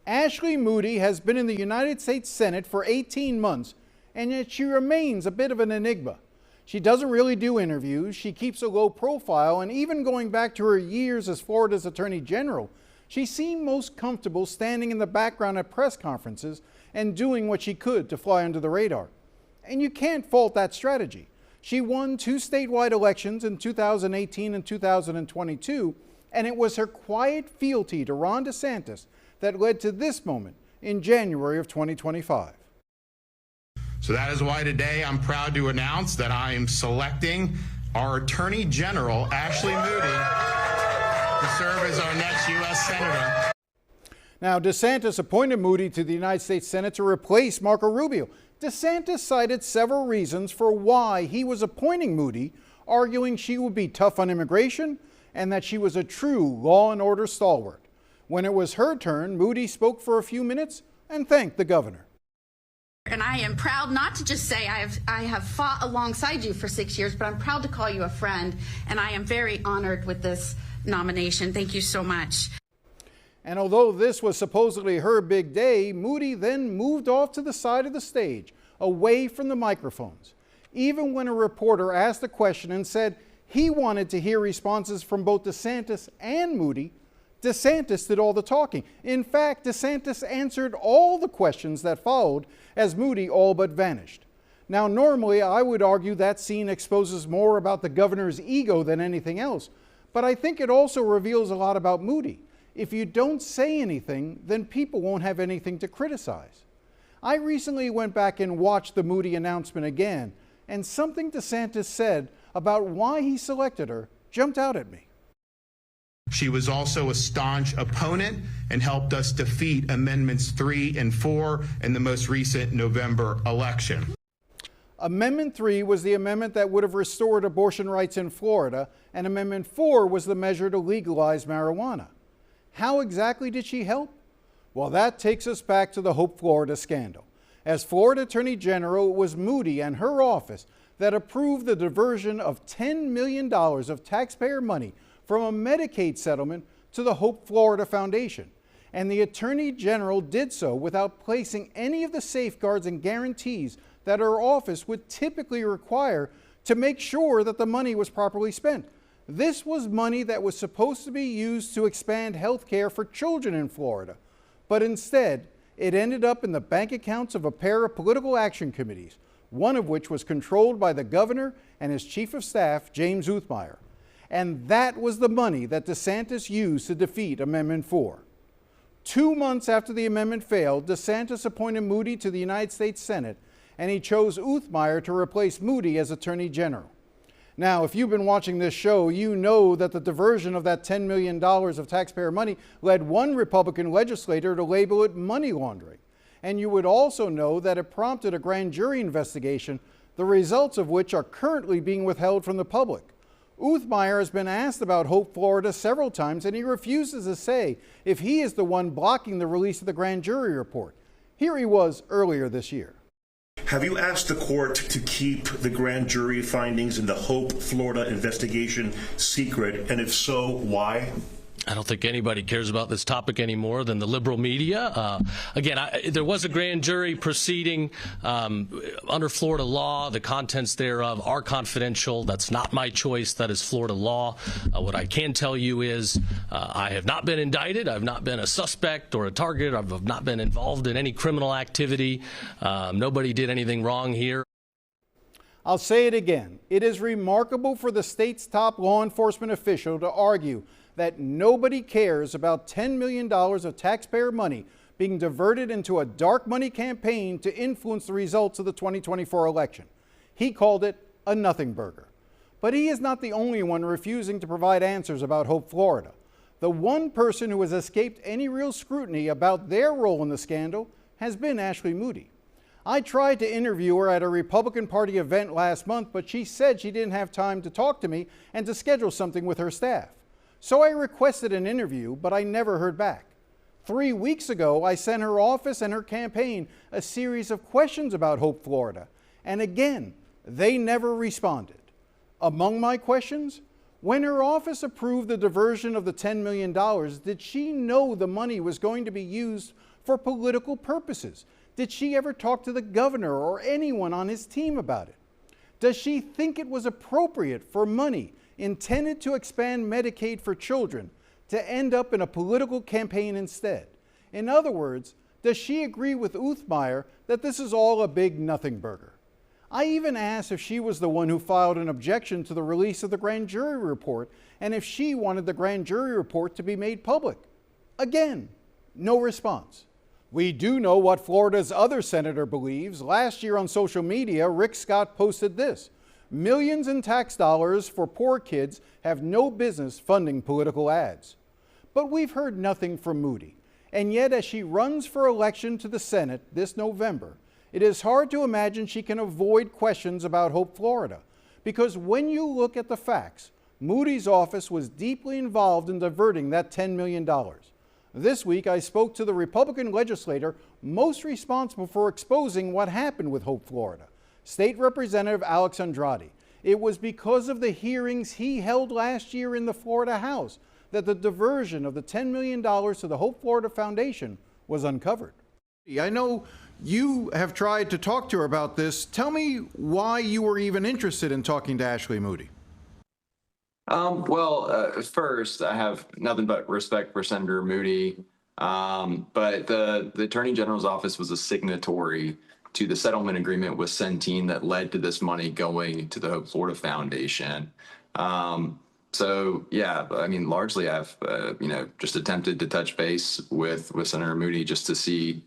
Ashley Moody has been in the United States Senate for 18 months, and yet she remains a bit of an enigma. She doesn't really do interviews, she keeps a low profile, and even going back to her years as Florida's Attorney General, she seemed most comfortable standing in the background at press conferences and doing what she could to fly under the radar. And you can't fault that strategy. She won 2 statewide elections in 2018 and 2022, and it was her quiet fealty to Ron DeSantis that led to this moment in January of 2025. So that is why today I'm proud to announce that I am selecting our Attorney General, Ashley Moody, to serve as our next U.S. Senator. Now, DeSantis appointed Moody to the United States Senate to replace Marco Rubio. DeSantis cited several reasons for why he was appointing Moody, arguing she would be tough on immigration and that she was a true law and order stalwart. When it was her turn, Moody spoke for a few minutes and thanked the governor. And I am proud not to just say I have fought alongside you for 6 years, but I'm proud to call you a friend, and I am very honored with this nomination. Thank you so much. And although this was supposedly her big day, Moody then moved off to the side of the stage, away from the microphones. Even when a reporter asked a question and said he wanted to hear responses from both DeSantis and Moody, DeSantis did all the talking. In fact, DeSantis answered all the questions that followed as Moody all but vanished. Now, normally I would argue that scene exposes more about the governor's ego than anything else, but I think it also reveals a lot about Moody. If you don't say anything, then people won't have anything to criticize. I recently went back and watched the Moody announcement again, and something DeSantis said about why he selected her jumped out at me. She was also a staunch opponent and helped us defeat Amendments 3 and 4 in the most recent November election. Amendment 3 was the amendment that would have restored abortion rights in Florida, and Amendment 4 was the measure to legalize marijuana. How exactly did she help? Well, that takes us back to the Hope Florida scandal. As Florida Attorney General, it was Moody and her office that approved the diversion of $10 million of taxpayer money from a Medicaid settlement to the Hope Florida Foundation. And the Attorney General did so without placing any of the safeguards and guarantees that her office would typically require to make sure that the money was properly spent. This was money that was supposed to be used to expand health care for children in Florida, but instead it ended up in the bank accounts of a pair of political action committees, one of which was controlled by the governor and his chief of staff, James Uthmeyer. And that was the money that DeSantis used to defeat Amendment 4. 2 months after the amendment failed, DeSantis appointed Moody to the United States Senate, and he chose Uthmeyer to replace Moody as Attorney General. Now, if you've been watching this show, you know that the diversion of that $10 million of taxpayer money led one Republican legislator to label it money laundering. And you would also know that it prompted a grand jury investigation, the results of which are currently being withheld from the public. Uthmeyer has been asked about Hope Florida several times, and he refuses to say if he is the one blocking the release of the grand jury report. Here he was earlier this year. Have you asked the court to keep the grand jury findings in the Hope Florida investigation secret? And if so, why? I don't think anybody cares about this topic any more than the liberal media. There was a grand jury proceeding under Florida law. The contents thereof are confidential. That's not my choice. That is Florida law. What I can tell you is I have not been indicted. I've not been a suspect or a target. I've not been involved in any criminal activity. Nobody did anything wrong here. I'll say it again. It is remarkable for the state's top law enforcement official to argue that nobody cares about $10 million of taxpayer money being diverted into a dark money campaign to influence the results of the 2024 election. He called it a nothing burger. But he is not the only one refusing to provide answers about Hope Florida. The one person who has escaped any real scrutiny about their role in the scandal has been Ashley Moody. I tried to interview her at a Republican Party event last month, but she said she didn't have time to talk to me and to schedule something with her staff. So I requested an interview, but I never heard back. 3 weeks ago, I sent her office and her campaign a series of questions about Hope Florida, and again, they never responded. Among my questions, When her office approved the diversion of the $10 million, did she know the money was going to be used for political purposes? Did she ever talk to the governor or anyone on his team about it? Does she think it was appropriate for money intended to expand Medicaid for children to end up in a political campaign instead? In other words, does she agree with Uthmeier that this is all a big nothing burger? I even asked if she was the one who filed an objection to the release of the grand jury report and if she wanted the grand jury report to be made public. Again, no response. We do know what Florida's other senator believes. Last year on social media, Rick Scott posted this: millions in tax dollars for poor kids have no business funding political ads. But we've heard nothing from Moody. And yet, as she runs for election to the Senate this November, it is hard to imagine she can avoid questions about Hope Florida. Because when you look at the facts, Moody's office was deeply involved in diverting that $10 million. This week, I spoke to the Republican legislator most responsible for exposing what happened with Hope Florida, State Representative Alex Andrade. It was because of the hearings he held last year in the Florida House that the diversion of the $10 million to the Hope Florida Foundation was uncovered. I know you have tried to talk to her about this. Tell me why you were even interested in talking to Ashley Moody. First, I have nothing but respect for Senator Moody, but the Attorney General's office was a signatory to the settlement agreement with Centene that led to this money going to the Hope Florida Foundation. Largely I've, just attempted to touch base with Senator Moody just to see,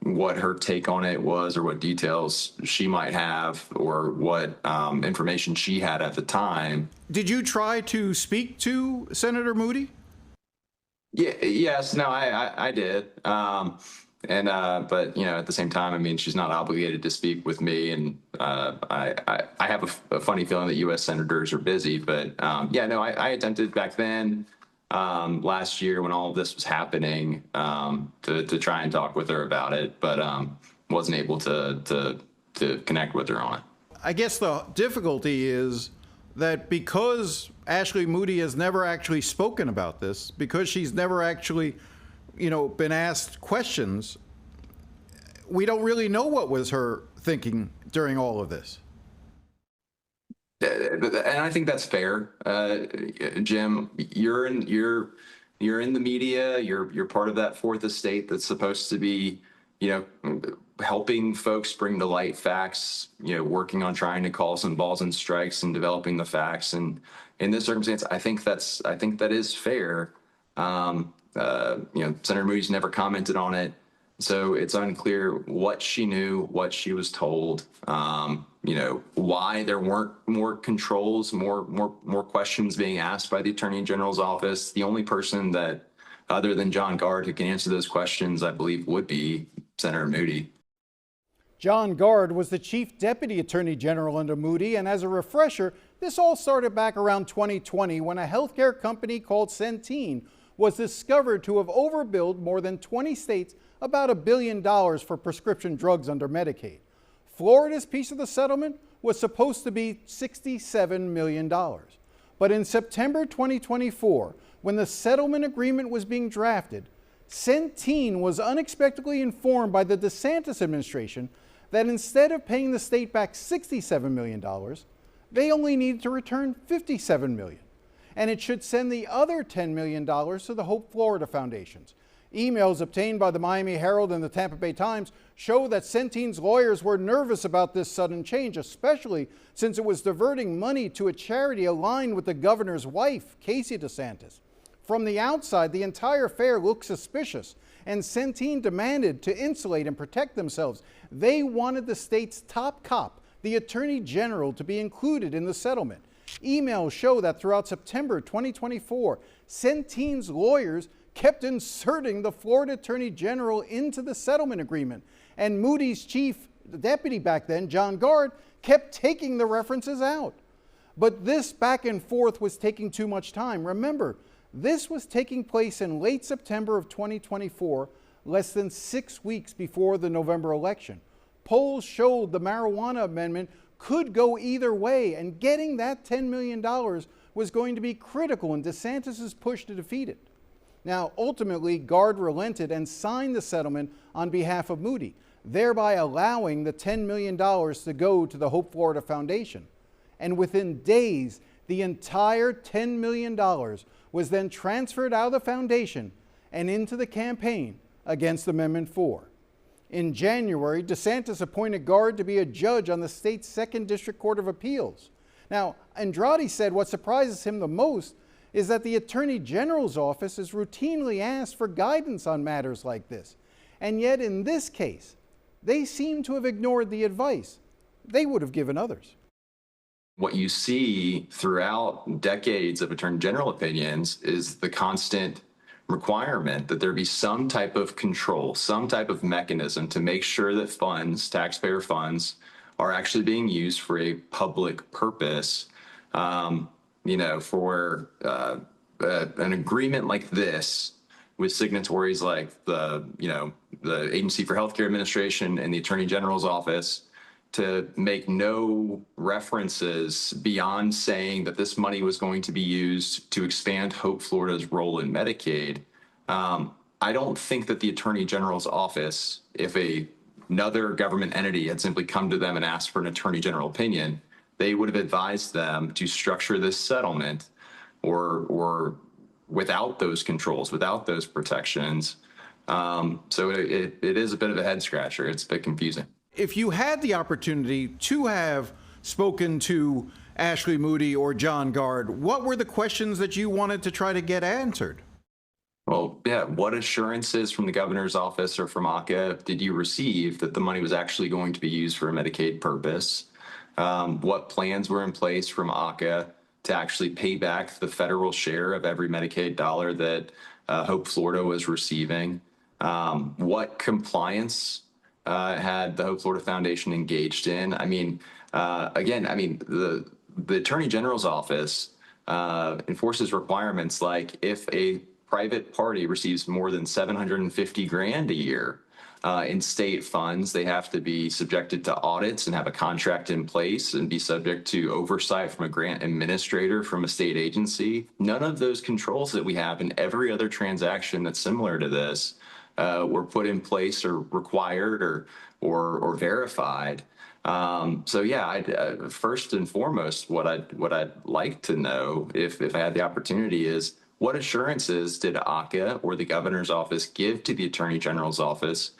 what her take on it was or what details she might have or what information she had at the time. Did you try to speak to Senator Moody? I did. But at the same time, she's not obligated to speak with me. And I have a funny feeling that U.S. senators are busy. But I attempted back then, last year when all of this was happening, to try and talk with her about it, but wasn't able to connect with her on it. I guess the difficulty is that because Ashley Moody has never actually spoken about this, because she's never actually been asked questions, we don't really know what was her thinking during all of this. And I think that's fair, Jim. You're in the media. You're part of that fourth estate that's supposed to be, helping folks bring to light facts. Working on trying to call some balls and strikes and developing the facts. And in this circumstance, I think that is fair. Senator Moody's never commented on it, so it's unclear what she knew, what she was told, why there weren't more controls, more questions being asked by the Attorney General's office. The only person that, other than John Gard, who can answer those questions, I believe, would be Senator Moody. John Gard was the Chief Deputy Attorney General under Moody, and as a refresher, this all started back around 2020 when a healthcare company called Centene was discovered to have overbilled more than 20 states about $1 billion for prescription drugs under Medicaid. Florida's piece of the settlement was supposed to be $67 million. But in September 2024, when the settlement agreement was being drafted, Centene was unexpectedly informed by the DeSantis administration that instead of paying the state back $67 million, they only needed to return $57 million. And it should send the other $10 million to the Hope Florida Foundations. Emails obtained by the Miami Herald and the Tampa Bay Times show that Centene's lawyers were nervous about this sudden change, especially since it was diverting money to a charity aligned with the governor's wife, Casey DeSantis. From the outside, the entire affair looked suspicious, and Centene demanded to insulate and protect themselves. They wanted the state's top cop, the Attorney General, to be included in the settlement. Emails show that throughout September 2024, Centene's lawyers kept inserting the Florida Attorney General into the settlement agreement, and Moody's chief deputy back then, John Gard, kept taking the references out. But this back and forth was taking too much time. Remember, this was taking place in late September of 2024, less than 6 weeks before the November election. Polls showed the marijuana amendment could go either way, and getting that $10 million was going to be critical in DeSantis' push to defeat it. Now, ultimately, Gard relented and signed the settlement on behalf of Moody, thereby allowing the $10 million to go to the Hope Florida Foundation. And within days, the entire $10 million was then transferred out of the foundation and into the campaign against Amendment 4. In January, DeSantis appointed Gard to be a judge on the state's 2nd District Court of Appeals. Now, Andrade said what surprises him the most is that the Attorney General's office is routinely asked for guidance on matters like this. And yet, in this case, they seem to have ignored the advice they would have given others. What you see throughout decades of Attorney General opinions is the constant requirement that there be some type of control, some type of mechanism to make sure that funds, taxpayer funds, are actually being used for a public purpose. For an agreement like this with signatories like the Agency for Healthcare Administration and the Attorney General's office to make no references beyond saying that this money was going to be used to expand Hope Florida's role in Medicaid. I don't think that the Attorney General's office, if another government entity had simply come to them and asked for an Attorney General opinion, they would have advised them to structure this settlement or without those controls, without those protections. So it is a bit of a head scratcher. It's a bit confusing. If you had the opportunity to have spoken to Ashley Moody or John Gard, what were the questions that you wanted to try to get answered? Well, yeah, what assurances from the governor's office or from ACA did you receive that the money was actually going to be used for a Medicaid purpose? What plans were in place from ACA to actually pay back the federal share of every Medicaid dollar that Hope Florida was receiving? What compliance had the Hope Florida Foundation engaged in? The Attorney General's office enforces requirements like if a private party receives more than $750,000 a year in state funds, they have to be subjected to audits and have a contract in place and be subject to oversight from a grant administrator from a state agency. None of those controls that we have in every other transaction that's similar to this were put in place or required or verified. First and foremost, what I'd like to know if I had the opportunity is what assurances did ACA or the governor's office give to the Attorney General's office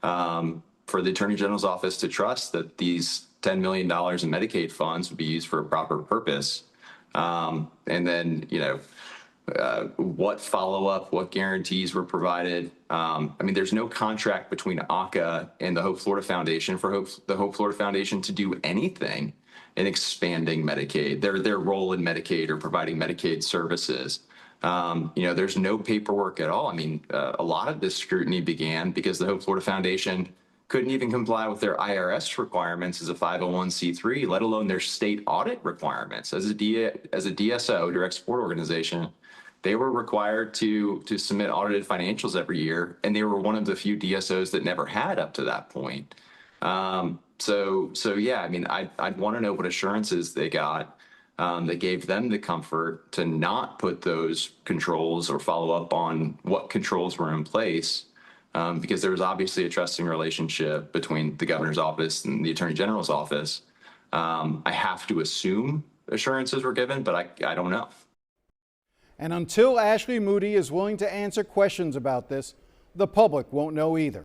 for the Attorney General's office to trust that these $10 million in Medicaid funds would be used for a proper purpose? What follow-up, what guarantees were provided? There's no contract between ACA and the Hope Florida Foundation for the Hope Florida Foundation to do anything in expanding Medicaid, their role in Medicaid or providing Medicaid services. There's no paperwork at all. A lot of this scrutiny began because the Hope Florida Foundation couldn't even comply with their IRS requirements as a 501c3, let alone their state audit requirements. As a DSO, direct support organization, they were required to submit audited financials every year, and they were one of the few DSOs that never had up to that point. I'd want to know what assurances they got that gave them the comfort to not put those controls or follow up on what controls were in place, because there was obviously a trusting relationship between the governor's office and the Attorney General's office. I have to assume assurances were given, but I don't know. And until Ashley Moody is willing to answer questions about this, the public won't know either.